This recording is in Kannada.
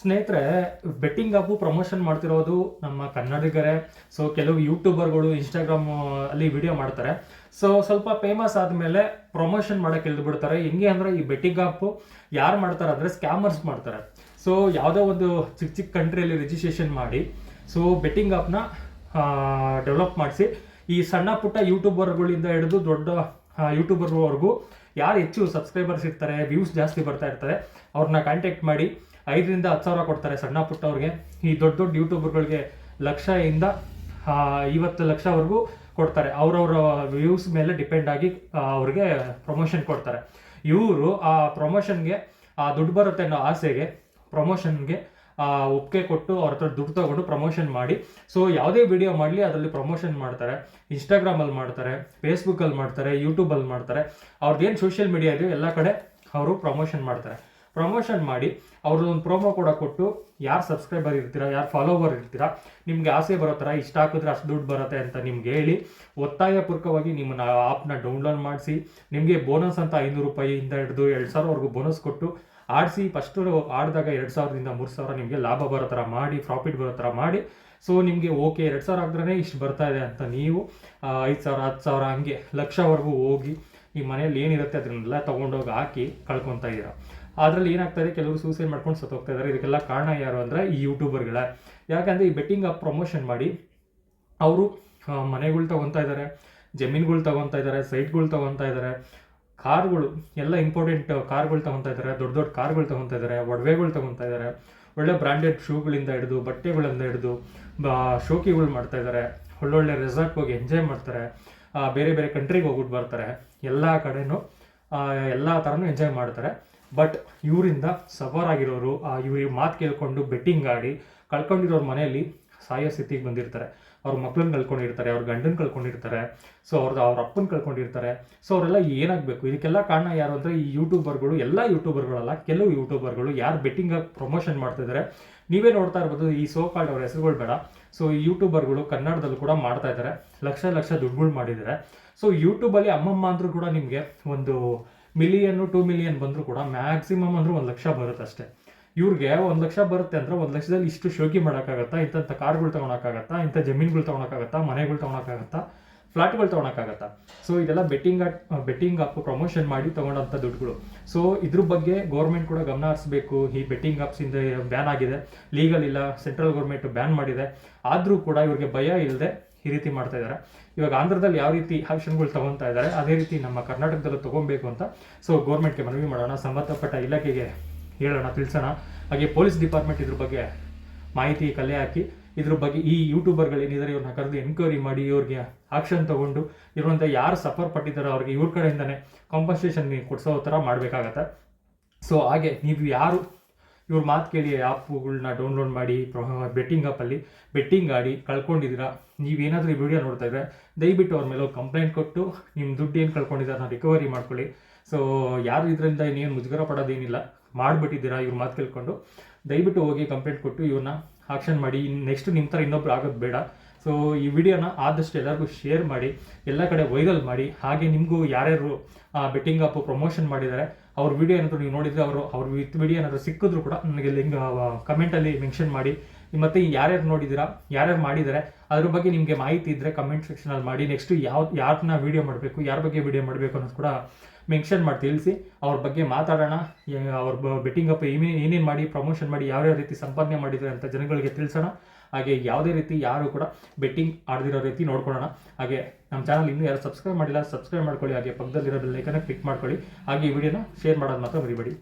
ಸ್ನೇಹಿತರೆ, ಬೆಟ್ಟಿಂಗ್ ಆ್ಯಪು ಪ್ರಮೋಷನ್ ಮಾಡ್ತಿರೋದು ನಮ್ಮ ಕನ್ನಡಿಗರೇ. ಸೊ ಕೆಲವು ಯೂಟ್ಯೂಬರ್ಗಳು ಇನ್ಸ್ಟಾಗ್ರಾಮ್ ಅಲ್ಲಿ ವಿಡಿಯೋ ಮಾಡ್ತಾರೆ. ಸೊ ಸ್ವಲ್ಪ ಫೇಮಸ್ ಆದಮೇಲೆ ಪ್ರಮೋಷನ್ ಮಾಡೋಕೆ ಇಳಿದ್ಬಿಡ್ತಾರೆ. ಹೆಂಗೆ ಅಂದರೆ ಈ ಬೆಟ್ಟಿಂಗ್ ಆ್ಯಪು ಯಾರು ಮಾಡ್ತಾರೆ ಅಂದರೆ ಸ್ಕ್ಯಾಮರ್ಸ್ ಮಾಡ್ತಾರೆ. ಸೊ ಯಾವುದೋ ಒಂದು ಚಿಕ್ಕ ಚಿಕ್ಕ ಕಂಟ್ರಿಯಲ್ಲಿ ರಿಜಿಸ್ಟ್ರೇಷನ್ ಮಾಡಿ ಸೊ ಬೆಟ್ಟಿಂಗ್ ಆ್ಯಪ್ನ ಡೆವಲಪ್ ಮಾಡಿಸಿ ಈ ಸಣ್ಣ ಪುಟ್ಟ ಯೂಟ್ಯೂಬರ್ಗಳಿಂದ ಹಿಡಿದು ದೊಡ್ಡ ಯೂಟ್ಯೂಬರ್ವರೆಗೂ ಯಾರು ಹೆಚ್ಚು ಸಬ್ಸ್ಕ್ರೈಬರ್ಸ್ ಇರ್ತಾರೆ, ವ್ಯೂಸ್ ಜಾಸ್ತಿ ಬರ್ತಾ ಇರ್ತಾರೆ, ಅವ್ರನ್ನ ಕಾಂಟ್ಯಾಕ್ಟ್ ಮಾಡಿ 5,000 10,000 ಕೊಡ್ತಾರೆ ಸಣ್ಣ ಪುಟ್ಟವ್ರಿಗೆ. ಈ ದೊಡ್ಡ ದೊಡ್ಡ ಯೂಟ್ಯೂಬರ್ಗಳಿಗೆ 1,00,000 50 ಲಕ್ಷವರೆಗೂ ಕೊಡ್ತಾರೆ. ಅವ್ರವ್ರ ವ್ಯೂಸ್ ಮೇಲೆ ಡಿಪೆಂಡ್ ಆಗಿ ಅವ್ರಿಗೆ ಪ್ರಮೋಷನ್ ಕೊಡ್ತಾರೆ. ಇವರು ಆ ಪ್ರಮೋಷನ್ಗೆ ದುಡ್ಡು ಬರುತ್ತೆ ಅನ್ನೋ ಆಸೆಗೆ ಪ್ರಮೋಷನ್ಗೆ ಒಪ್ಪಿಗೆ ಕೊಟ್ಟು ಅವ್ರ ಹತ್ರ ದುಡ್ಡು ತಗೊಂಡು ಪ್ರಮೋಷನ್ ಮಾಡಿ ಸೊ ಯಾವುದೇ ವಿಡಿಯೋ ಮಾಡಲಿ ಅದರಲ್ಲಿ ಪ್ರಮೋಷನ್ ಮಾಡ್ತಾರೆ. ಇನ್ಸ್ಟಾಗ್ರಾಮಲ್ಲಿ ಮಾಡ್ತಾರೆ, ಫೇಸ್ಬುಕ್ಕಲ್ಲಿ ಮಾಡ್ತಾರೆ, ಯೂಟ್ಯೂಬಲ್ಲಿ ಮಾಡ್ತಾರೆ. ಅವ್ರದ್ದೇನು ಸೋಷಿಯಲ್ ಮೀಡಿಯಾ ಇದೆಯೋ ಎಲ್ಲ ಕಡೆ ಅವರು ಪ್ರಮೋಷನ್ ಮಾಡ್ತಾರೆ. ಪ್ರಮೋಷನ್ ಮಾಡಿ ಅವ್ರದ್ದೊಂದು ಪ್ರೋಮೋ ಕೂಡ ಕೊಟ್ಟು ಯಾರು ಸಬ್ಸ್ಕ್ರೈಬರ್ ಇರ್ತೀರಾ, ಯಾರು ಫಾಲೋವರ್ ಇರ್ತೀರಾ, ನಿಮಗೆ ಆಸೆ ಬರೋ ಥರ ಇಷ್ಟ ಹಾಕಿದ್ರೆ ಅಷ್ಟು ದುಡ್ಡು ಬರುತ್ತೆ ಅಂತ ನಿಮ್ಗೆ ಹೇಳಿ ಒತ್ತಾಯಪೂರ್ವಕವಾಗಿ ನಿಮ್ಮನ್ನ ಆ್ಯಪ್ನ ಡೌನ್ಲೋಡ್ ಮಾಡಿಸಿ ನಿಮಗೆ ಬೋನಸ್ ಅಂತ 500 ರೂಪಾಯಿಯಿಂದ ಹಿಡಿದು 2,000ವರೆಗೂ ಬೋನಸ್ ಕೊಟ್ಟು ಆಡಿಸಿ. ಫಸ್ಟು ಆಡಿದಾಗ 2,000ದಿಂದ 3,000 ನಿಮಗೆ ಲಾಭ ಬರೋ ಥರ ಮಾಡಿ, ಪ್ರಾಫಿಟ್ ಬರೋ ಥರ ಮಾಡಿ. ಸೊ ನಿಮಗೆ ಓಕೆ 2,000 ಹಾಕಿದ್ರೆ ಇಷ್ಟು ಬರ್ತಾ ಇದೆ ಅಂತ ನೀವು 5,000 10,000 ಹಂಗೆ ಲಕ್ಷವರೆಗೂ ಹೋಗಿ ನಿಮ್ಮ ಮನೇಲಿ ಏನಿರುತ್ತೆ ಅದನ್ನೆಲ್ಲ ತೊಗೊಂಡೋಗಿ ಹಾಕಿ ಕಳ್ಕೊತಾ ಇದ್ದೀರಾ. ಅದರಲ್ಲಿ ಏನಾಗ್ತಾಯಿದೆ, ಕೆಲವರು ಸೂಸೈಡ್ ಮಾಡ್ಕೊಂಡು ಸತ್ತೋಗ್ತಾ ಇದ್ದಾರೆ. ಇದಕ್ಕೆಲ್ಲ ಕಾರಣ ಯಾರು ಅಂದರೆ ಈ ಯೂಟ್ಯೂಬರ್ಗಳೇ. ಯಾಕಂದರೆ ಈ ಬೆಟ್ಟಿಂಗ್ ಆ್ಯಪ್ ಪ್ರಮೋಷನ್ ಮಾಡಿ ಅವರು ಮನೆಗಳು ತೊಗೊತಾ ಇದ್ದಾರೆ, ಜಮೀನುಗಳು ತೊಗೊತಾ ಇದ್ದಾರೆ, ಸೈಟ್ಗಳು ತೊಗೊತಾ ಇದ್ದಾರೆ, ಕಾರ್ಗಳು ಎಲ್ಲ ಇಂಪಾರ್ಟೆಂಟ್ ಕಾರ್ಗಳು ತೊಗೊತಾ ಇದ್ದಾರೆ, ದೊಡ್ಡ ದೊಡ್ಡ ಕಾರ್ಗಳು ತೊಗೊತಾ ಇದ್ದಾರೆ, ಒಡವೆಗಳು ತೊಗೊತಾ ಇದ್ದಾರೆ, ಒಳ್ಳೆ ಬ್ರ್ಯಾಂಡೆಡ್ ಶೂಗಳಿಂದ ಹಿಡಿದು ಬಟ್ಟೆಗಳಿಂದ ಹಿಡಿದು ಶೋಕಿಗಳು ಮಾಡ್ತಾ ಇದ್ದಾರೆ, ಒಳ್ಳೊಳ್ಳೆ ರೆಸಾರ್ಟ್ಗೆ ಹೋಗಿ ಎಂಜಾಯ್ ಮಾಡ್ತಾರೆ, ಬೇರೆ ಬೇರೆ ಕಂಟ್ರಿಗೆ ಹೋಗ್ಬಿಟ್ಟು ಬರ್ತಾರೆ, ಎಲ್ಲ ಕಡೆನೂ ಎಲ್ಲ ಥರನೂ ಎಂಜಾಯ್ ಮಾಡ್ತಾರೆ. ಬಟ್ ಇವರಿಂದ ಸಫರ್ ಆಗಿರೋರು ಇವ್ರಿಗೆ ಮಾತು ಕೇಳ್ಕೊಂಡು ಬೆಟ್ಟಿಂಗ್ ಆಡಿ ಕಳ್ಕೊಂಡಿರೋರ ಮನೆಯಲ್ಲಿ ಸಾಯೋ ಸ್ಥಿತಿಗೆ ಬಂದಿರ್ತಾರೆ. ಅವ್ರ ಮಕ್ಳನ್ನ ಕಳ್ಕೊಂಡಿರ್ತಾರೆ, ಅವ್ರ ಗಂಡನ ಕಳ್ಕೊಂಡಿರ್ತಾರೆ, ಸೊ ಅವ್ರ ಅಪ್ಪನ ಕಳ್ಕೊಂಡಿರ್ತಾರೆ. ಸೊ ಅವರೆಲ್ಲ ಏನಾಗಬೇಕು? ಇದಕ್ಕೆಲ್ಲ ಕಾರಣ ಯಾರು ಅಂದರೆ ಈ ಯೂಟ್ಯೂಬರ್ಗಳು. ಎಲ್ಲ ಯೂಟ್ಯೂಬರ್ಗಳಲ್ಲ, ಕೆಲವು ಯೂಟ್ಯೂಬರ್ಗಳು ಯಾರು ಬೆಟ್ಟಿಂಗ್ ಆಗಿ ಪ್ರಮೋಷನ್ ಮಾಡ್ತಿದ್ದಾರೆ. ನೀವೇ ನೋಡ್ತಾ ಇರ್ಬೋದು, ಈ ಸೋ ಕಾಲ್ಡ್ ಅವ್ರ ಹೆಸರುಗಳು ಬೇಡ. ಸೊ ಈ ಯೂಟ್ಯೂಬರ್ಗಳು ಕನ್ನಡದಲ್ಲೂ ಕೂಡ ಮಾಡ್ತಾ ಇದ್ದಾರೆ, ಲಕ್ಷ ದುಡ್ಡುಗಳು ಮಾಡಿದ್ದಾರೆ. ಸೊ ಯೂಟ್ಯೂಬಲ್ಲಿ ಅಮ್ಮಮ್ಮ ಅಂದರೂ ಕೂಡ ನಿಮಗೆ ಒಂದು 1 2 ಮಿಲಿಯನ್ ಬಂದರೂ ಕೂಡ ಮ್ಯಾಕ್ಸಿಮಮ್ ಅಂದ್ರೆ 1 ಲಕ್ಷ ಬರುತ್ತೆ ಅಷ್ಟೇ. ಇವ್ರಿಗೆ 1 ಲಕ್ಷ ಬರುತ್ತೆ ಅಂದರೆ 1 ಲಕ್ಷದಲ್ಲಿ ಇಷ್ಟು ಶೋಕಿ ಮಾಡೋಕ್ಕಾಗತ್ತಾ? ಇಂಥ ಕಾರ್ಗಳು ತೊಗೊಳಕ್ಕಾಗತ್ತಾ? ಇಂಥ ಜಮೀನುಗಳು ತೊಗೊಳಕ್ಕಾಗತ್ತಾ? ಮನೆಗಳು ತೊಗೊಳಕ್ಕಾಗತ್ತಾ? ಫ್ಲಾಟ್ಗಳು ತೊಗೊಳಕ್ಕಾಗತ್ತಾ? ಸೊ ಇದೆಲ್ಲ ಬೆಟ್ಟಿಂಗ್ ಆ್ಯಪ್ ಪ್ರಮೋಷನ್ ಮಾಡಿ ತೊಗೊಂಡಂಥ ದುಡ್ಡುಗಳು. ಸೊ ಇದ್ರ ಬಗ್ಗೆ ಗೌರ್ಮೆಂಟ್ ಕೂಡ ಗಮನ ಹರಿಸಬೇಕು. ಈ ಬೆಟ್ಟಿಂಗ್ ಆ್ಯಪ್ಸಿಂದ ಬ್ಯಾನ್ ಆಗಿದೆ, ಲೀಗಲ್ ಇಲ್ಲ, ಸೆಂಟ್ರಲ್ ಗೌರ್ಮೆಂಟ್ ಬ್ಯಾನ್ ಮಾಡಿದೆ. ಆದರೂ ಕೂಡ ಇವ್ರಿಗೆ ಭಯ ಇಲ್ಲದೆ ಈ ರೀತಿ ಮಾಡ್ತಾ ಇದ್ದಾರೆ. ಇವಾಗ ಆಂಧ್ರದಲ್ಲಿ ಯಾವ ರೀತಿ ಆಕ್ಷನ್ಗಳು ತೊಗೊತಾ ಇದ್ದಾರೆ, ಅದೇ ರೀತಿ ನಮ್ಮ ಕರ್ನಾಟಕದಲ್ಲೂ ತೊಗೊಬೇಕು ಅಂತ ಸೊ ಗೌರ್ಮೆಂಟ್ಗೆ ಮನವಿ ಮಾಡೋಣ, ಸಂಬಂಧಪಟ್ಟ ಇಲಾಖೆಗೆ ಹೇಳೋಣ, ತಿಳಿಸೋಣ. ಹಾಗೆ ಪೊಲೀಸ್ ಡಿಪಾರ್ಟ್ಮೆಂಟ್ ಇದ್ರ ಬಗ್ಗೆ ಮಾಹಿತಿ ಕಲೆ ಹಾಕಿ ಇದ್ರ ಬಗ್ಗೆ ಈ ಯೂಟ್ಯೂಬರ್ಗಳು ಏನಿದ್ದಾರೆ ಇವ್ರನ್ನ ಕರೆದು ಎನ್ಕ್ವೈರಿ ಮಾಡಿ ಇವ್ರಿಗೆ ಆಕ್ಷನ್ ತೊಗೊಂಡು ಇರುವಂಥ ಯಾರು ಸಫರ್ ಪಟ್ಟಿದ್ದಾರೋ ಅವ್ರಿಗೆ ಇವ್ರ ಕಡೆಯಿಂದನೇ ಕಾಂಪನ್ಸೇಷನ್ ಕೊಡಿಸೋ ಥರ ಮಾಡಬೇಕಾಗತ್ತೆ. ಸೊ ಹಾಗೆ ನೀವು ಯಾರು ಇವ್ರ ಮಾತು ಕೇಳಿ ಆ್ಯಪ್ಗಳನ್ನ ಡೌನ್ಲೋಡ್ ಮಾಡಿ ಬೆಟ್ಟಿಂಗ್ ಆ್ಯಪಲ್ಲಿ ಬೆಟ್ಟಿಂಗ್ ಆಡಿ ಕಳ್ಕೊಂಡಿದ್ದೀರಾ, ನೀವೇನಾದರೂ ಈ ವಿಡಿಯೋ ನೋಡ್ತಾ ಇದ್ದರೆ ದಯವಿಟ್ಟು ಅವ್ರ ಮೇಲೆ ಕಂಪ್ಲೇಂಟ್ ಕೊಟ್ಟು ನಿಮ್ಮ ದುಡ್ಡು ಏನು ಕಳ್ಕೊಂಡಿದ್ದಾರೆ ರಿಕವರಿ ಮಾಡ್ಕೊಳ್ಳಿ. ಸೊ ಯಾರು ಇದರಿಂದ ಇನ್ನೇನು ಮುಜುಗರ ಪಡೋದೇನಿಲ್ಲ, ಮಾಡಿಬಿಟ್ಟಿದ್ದೀರಾ ಇವ್ರ ಮಾತು ಕೇಳ್ಕೊಂಡು, ದಯವಿಟ್ಟು ಹೋಗಿ ಕಂಪ್ಲೇಂಟ್ ಕೊಟ್ಟು ಇವ್ರನ್ನ ಆಕ್ಷನ್ ಮಾಡಿ. ನೆಕ್ಸ್ಟ್ ನಿಮ್ಮ ಥರ ಇನ್ನೊಬ್ರು ಆಗೋದು ಬೇಡ. ಸೊ ಈ ವಿಡಿಯೋನ ಆದಷ್ಟು ಎಲ್ಲರಿಗೂ ಶೇರ್ ಮಾಡಿ, ಎಲ್ಲ ಕಡೆ ವೈರಲ್ ಮಾಡಿ. ಹಾಗೆ ನಿಮಗೂ ಯಾರ್ಯಾರು ಬೆಟ್ಟಿಂಗ್ ಆ್ಯಪ್ ಪ್ರಮೋಷನ್ ಮಾಡಿದ್ದಾರೆ ಅವ್ರ ವಿಡಿಯೋ ಏನಾದರೂ ನೀವು ನೋಡಿದರೆ ಅವ್ರ ವಿಡಿಯೋ ಏನಾದರೂ ಸಿಕ್ಕಿದ್ರು ಕೂಡ ನನಗೆ ಲಿಂಕ್ ಕಮೆಂಟಲ್ಲಿ ಮೆನ್ಷನ್ ಮಾಡಿ. ಮತ್ತು ಯಾರ್ಯಾರು ನೋಡಿದ್ದೀರಾ, ಯಾರ್ಯಾರು ಮಾಡಿದ್ದಾರೆ ಅದ್ರ ಬಗ್ಗೆ ನಿಮಗೆ ಮಾಹಿತಿ ಇದ್ದರೆ ಕಮೆಂಟ್ ಸೆಕ್ಷನಲ್ಲಿ ಮಾಡಿ. ನೆಕ್ಸ್ಟು ಯಾರನ್ನ ವೀಡಿಯೋ ಮಾಡಬೇಕು, ಯಾರ ಬಗ್ಗೆ ವೀಡಿಯೋ ಮಾಡಬೇಕು ಅನ್ನೋದು ಕೂಡ ಮೆನ್ಷನ್ ಮಾಡಿ ತಿಳಿಸಿ. ಅವ್ರ ಬಗ್ಗೆ ಮಾತಾಡೋಣ. ಅವ್ರ ಬೆಟ್ಟಿಂಗ್ ಆ್ಯಪ್ ಏನೇನು ಮಾಡಿ ಪ್ರಮೋಷನ್ ಮಾಡಿ ಯಾವ್ಯಾವ ರೀತಿ ಸಂಪಾದನೆ ಮಾಡಿದ್ದಾರೆ ಅಂತ ಜನಗಳಿಗೆ ತಿಳಿಸೋಣ. ಹಾಗೆ ಯಾವುದೇ ರೀತಿ ಯಾರು ಕೂಡ ಬೆಟ್ಟಿಂಗ್ ಆಡದಿರೋ ರೀತಿ ನೋಡ್ಕೊಳ್ಳೋಣ. ಹಾಗೆ ನಮ್ಮ ಚಾನಲ್ ಇನ್ನೂ ಯಾರು ಸಬ್ಸ್ಕ್ರೈಬ್ ಮಾಡಿಲ್ಲ, ಸಬ್ಸ್ಕ್ರೈಬ್ ಮಾಡ್ಕೊಳ್ಳಿ. ಹಾಗೆ ಪಕ್ಕದಲ್ಲಿರೋ ಬೆಲ್ ಐಕನ್ನ ಕ್ಲಿಕ್ ಮಾಡ್ಕೊಳ್ಳಿ. ಹಾಗೆ ಈ ವಿಡಿಯೋನ ಶೇರ್ ಮಾಡೋದು ಮಾತ್ರ ಮರಿಬೇಡಿ.